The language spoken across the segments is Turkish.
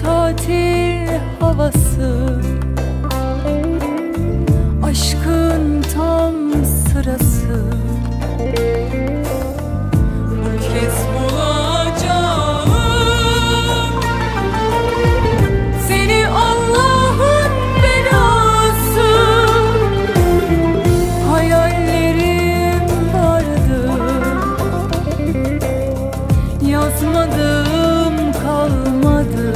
Tatil havası, aşkın tam sırası. Bu kez bulacağım seni, Allah'ın belası. Hayallerim vardı, yazmadım kalmadı.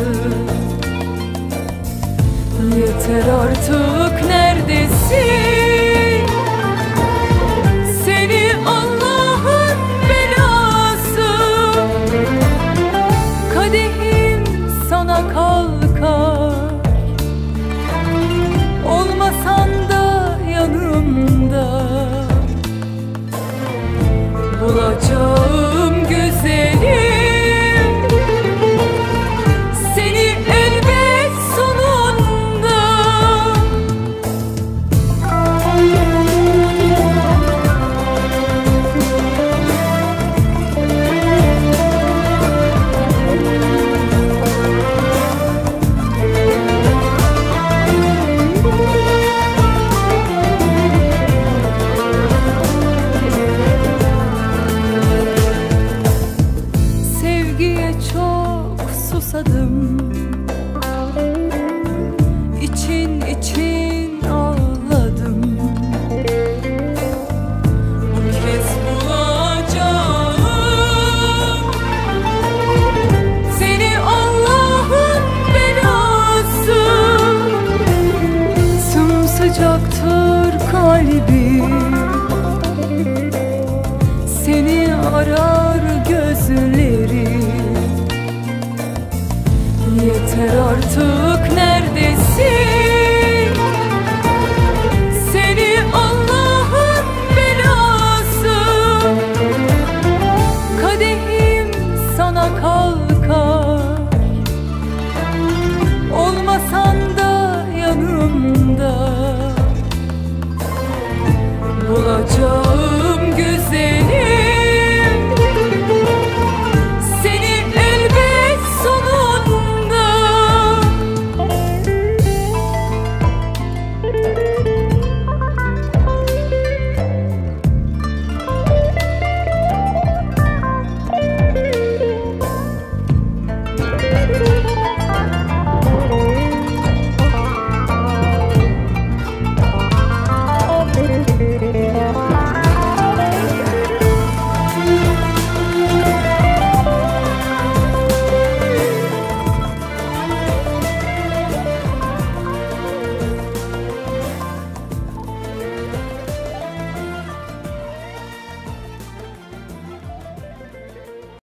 Yeter artık, neredesin? Seni Allah'ın belası. Kadehim sana kalkar, olmasan da yanımda. Bulacağım güzelim susadım, için için ağladım. Bu kez bulacağım seni, Allah'ın belası. Sımsıcaktır kalbim, seni arar gözlerim. Yeter artık, ne